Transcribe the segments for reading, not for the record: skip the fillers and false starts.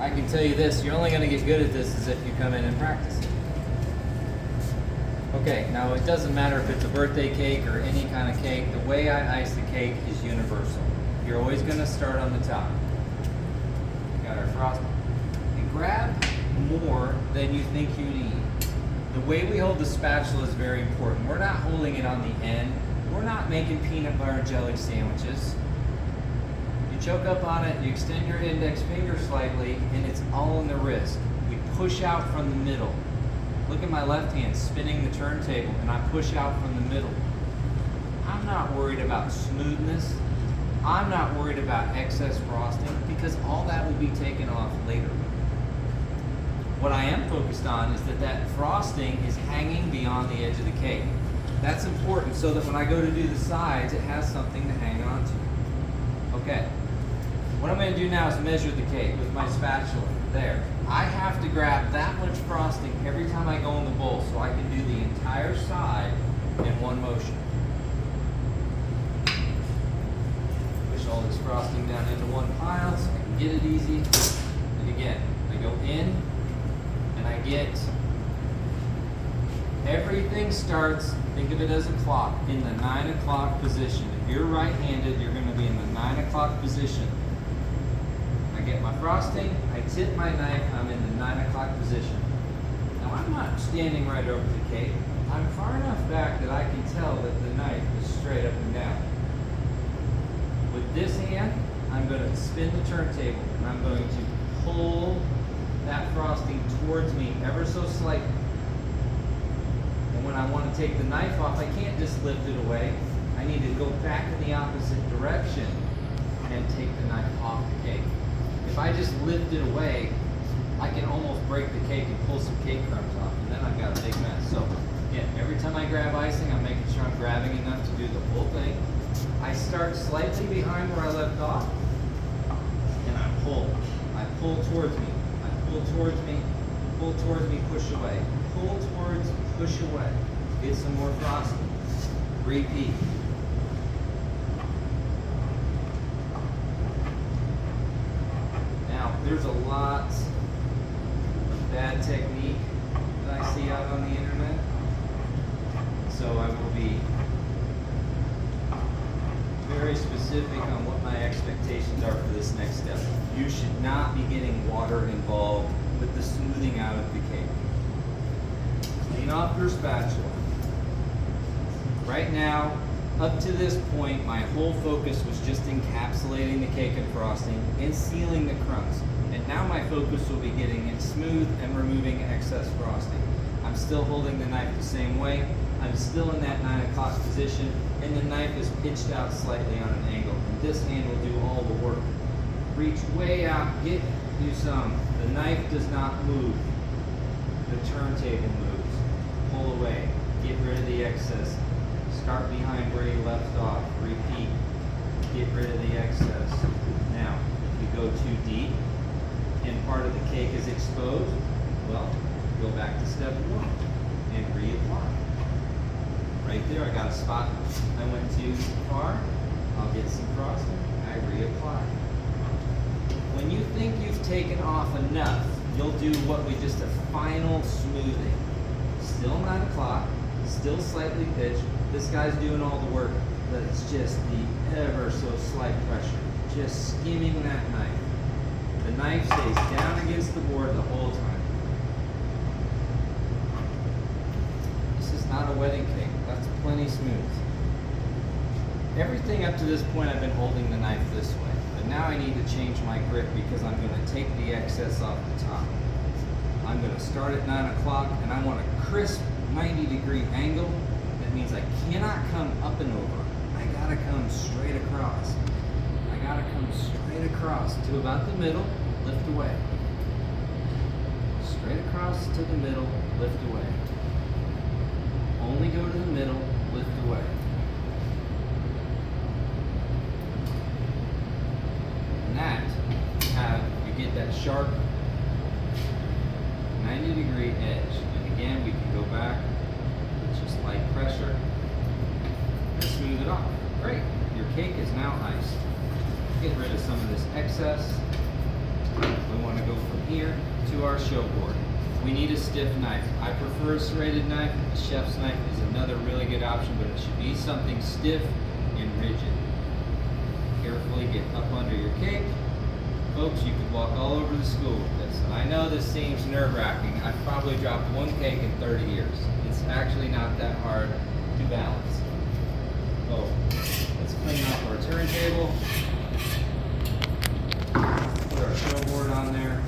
I can tell you this, you're only going to get good at this is if you come in and practice it. Okay, now it doesn't matter if it's a birthday cake or any kind of cake. The way I ice the cake is universal. You're always going to start on the top. Got our frosting. And grab more than you think you need. The way we hold the spatula is very important. We're not holding it on the end. We're not making peanut butter and jelly sandwiches. You choke up on it, you extend your index finger slightly, and it's all in the wrist. We push out from the middle. Look at my left hand spinning the turntable, and I push out from the middle. I'm not worried about smoothness. I'm not worried about excess frosting because all that will be taken off later. What I am focused on is that frosting is hanging beyond the edge of the cake. That's important so that when I go to do the sides, it has something to hang on to. Okay. What I'm going to do now is measure the cake with my spatula. There. I have to grab that much frosting every time I go in the bowl so I can do the entire side in one motion. Push all this frosting down into one pile so I can get it easy. And again, I go in and I get, everything starts, think of it as a clock, in the 9 o'clock position. If you're right-handed, you're going to be in the 9 o'clock position. I get my frosting, I tip my knife, I'm in the 9 o'clock position. Now I'm not standing right over the cake. I'm far enough back that I can tell that the knife is straight up and down. With this hand, I'm going to spin the turntable and I'm going to pull that frosting towards me ever so slightly. And when I want to take the knife off, I can't just lift it away. I need to go back in the opposite direction and take the knife off the cake. If I just lift it away, I can almost break the cake and pull some cake crumbs off, and then I've got a big mess. So, again, every time I grab icing, I'm making sure I'm grabbing enough to do the whole thing. I start slightly behind where I left off, and I pull. I pull towards me. I pull towards me. Pull towards me, push away. Pull towards, push away. Get some more frosting. Repeat. There's a lot of bad technique that I see out on the internet, so I will be very specific on what my expectations are for this next step. You should not be getting water involved with the smoothing out of the cake. Clean off your spatula. Right now, up to this point, my whole focus was just encapsulating the cake and frosting and sealing the crumbs. And now my focus will be getting it smooth and removing excess frosting. I'm still holding the knife the same way. I'm still in that 9 o'clock position, and the knife is pitched out slightly on an angle. And this hand will do all the work. Reach way out, get you some. The knife does not move. The turntable moves. Pull away, get rid of the excess. Start behind where you left off. Repeat. Get rid of the excess. Now, if you go too deep and part of the cake is exposed, well, go back to step 1 and reapply. Right there, I got a spot. I went too far. I'll get some frosting. I reapply. When you think you've taken off enough, you'll do what we just a final smoothing. Still 9 o'clock, still slightly pitched. This guy's doing all the work, but it's just the ever so slight pressure. Just skimming that knife. The knife stays down against the board the whole time. This is not a wedding cake. That's plenty smooth. Everything up to this point I've been holding the knife this way, but now I need to change my grip because I'm going to take the excess off the top. I'm going to start at 9 o'clock and I want a crisp 90-degree angle. That means I cannot come up and over. I gotta come straight across. I gotta come straight across to about the middle, lift away. Straight across to the middle, lift away. Only go to the middle, lift away. And that, you get that sharp 90-degree edge. And again, we can go back with just light pressure and smooth it off. Great. Your cake is now iced. Get rid of some of this excess. We want to go for to our show board. We need a stiff knife. I prefer a serrated knife. A chef's knife is another really good option, but it should be something stiff and rigid. Carefully get up under your cake. Folks, you could walk all over the school with this. And I know this seems nerve-wracking. I've probably dropped one cake in 30 years. It's actually not that hard to balance. So, let's clean off our turntable. Put our show board on there.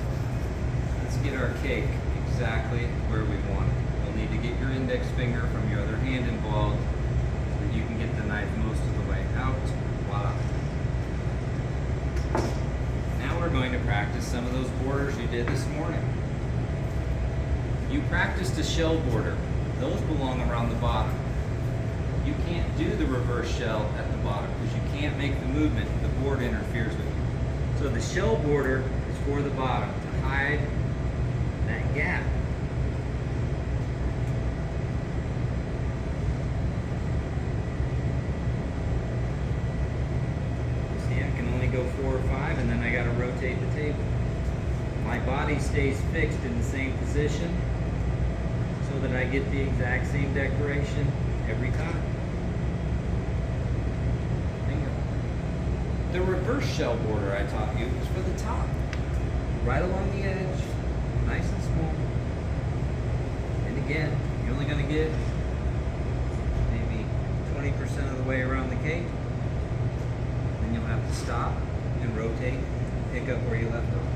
Let's get our cake exactly where we want it. You'll need to get your index finger from your other hand involved so that you can get the knife most of the way out. Voila. Now we're going to practice some of those borders you did this morning. You practiced a shell border. Those belong around the bottom. You can't do the reverse shell at the bottom because you can't make the movement. The board interferes with you. So the shell border is for the bottom to hide that gap. See, I can only go 4 or 5 and then I gotta rotate the table. My body stays fixed in the same position so that I get the exact same decoration every time. Bingo. The reverse shell border I taught you is for the top. Right along the edge, nice and small. And again, you're only going to get maybe 20% of the way around the cake. Then you'll have to stop and rotate, pick up where you left off.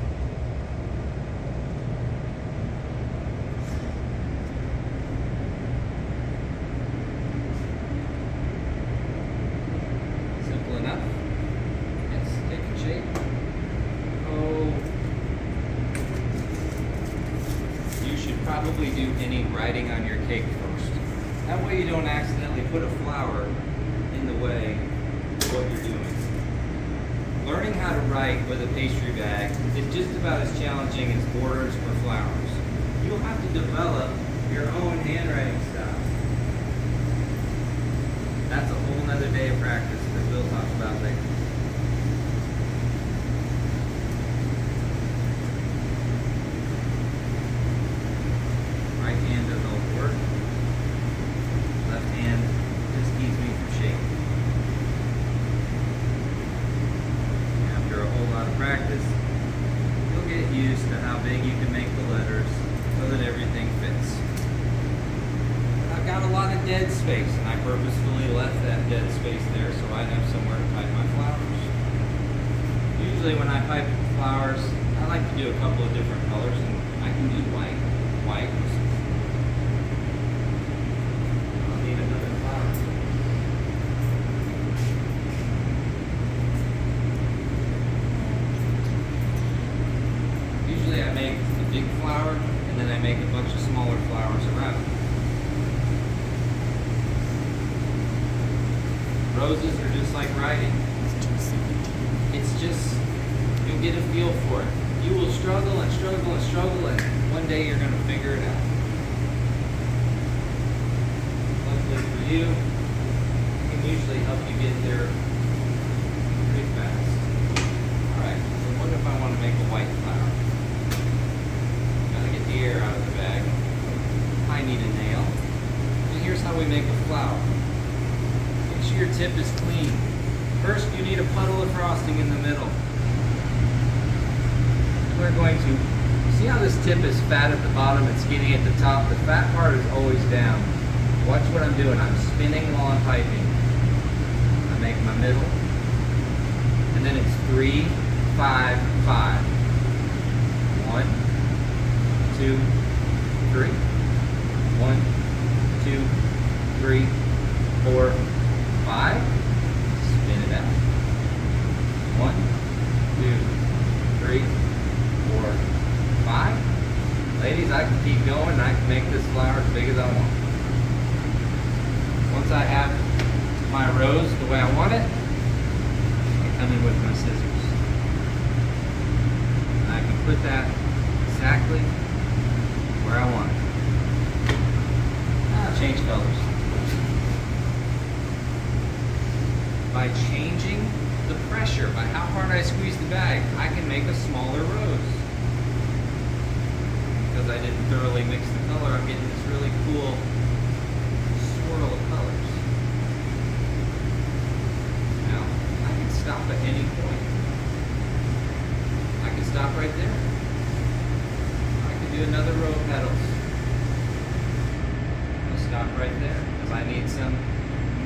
Simple enough. It's taking shape. Probably do any writing on your cake first. That way you don't accidentally put a flower in the way of what you're doing. Learning how to write with a pastry bag is just about as challenging as borders or flowers. You'll have to develop your own handwriting style. That's a whole nother day of practice that we'll talk about later. Right hand does all the work. Left hand just keeps me from shaking. After a whole lot of practice, you'll get used to how big you can make the letters so that everything fits. I've got a lot of dead space, and I purposefully left that dead space there so I'd have somewhere to pipe my flowers. Usually when I pipe flowers, I like to do a couple of different colors, and I can do white. Usually I make a big flower and then I make a bunch of smaller flowers around it. Roses are just like writing. It's just, you'll get a feel for it. You will struggle and struggle and struggle, and one day you're going to figure it out. Luckily for you, it can usually help you get there pretty fast. Alright, so what if I want to make a white flower? Gotta get the air out of the bag. I need a nail. And here's how we make a flower. Make sure your tip is clean. First, you need a puddle of frosting in the middle. We're going to, see how this tip is fat at the bottom and skinny at the top? The fat part is always down. Watch what I'm doing. I'm spinning while I'm piping. I make my middle. And then it's 3, 5, 5. 1, 2, 3. 1, 2, 3, 4, 5. Spin it out. 1, 2, 3, 4, 5. Ladies, I can keep going and I can make this flower as big as I want. Once I have my rose the way I want it, I come in with my scissors. And I can put that exactly where I want it. Now change colors. By changing the pressure, by how hard I squeeze the bag, I can make a smaller rose. because I didn't thoroughly mix the color, I'm getting this really cool swirl of colors. Now, I can stop at any point. I can stop right there. I can do another row of petals. I'll stop right there because I need some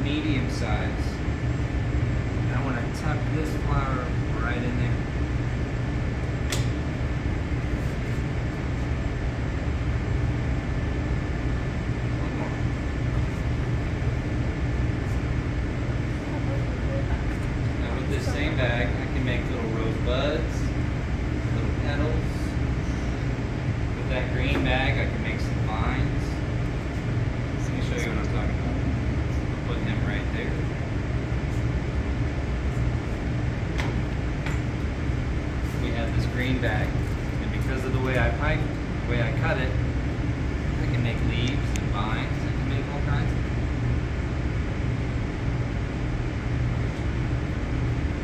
medium size. And I want to tuck this flower right in there. One more. Now with this same bag, I can make little rose buds, little petals. With that green bag, I can make some vines. Let me show you what I'm talking about. I'll put him right there. We have this green bag, and because of the way I cut it, I can make leaves and vines. I can make all kinds of things.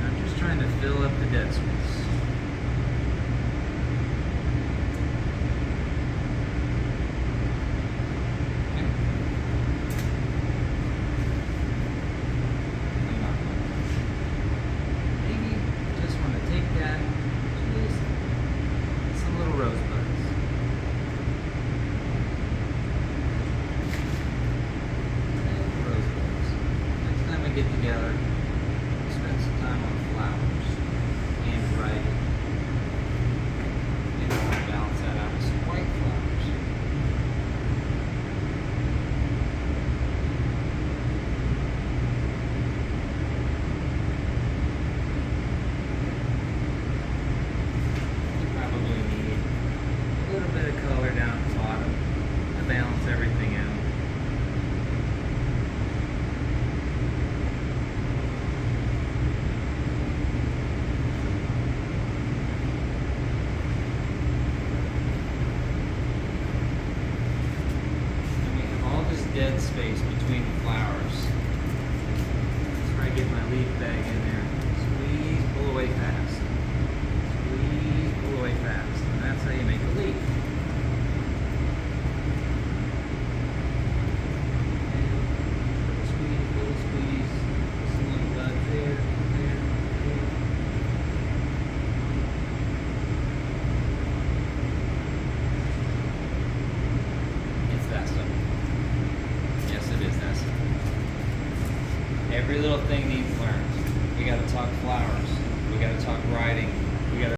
I'm just trying to fill up the dead space. Okay. Clean off my- Maybe I just want to take that, just some little rosebuds. Rosebuds. Next time we get together, we'll spend some time on flowers and writing. Maybe we'll balance that out with some white flowers. You probably need a little bit of color down at the bottom to balance everything out. And we have all this dead space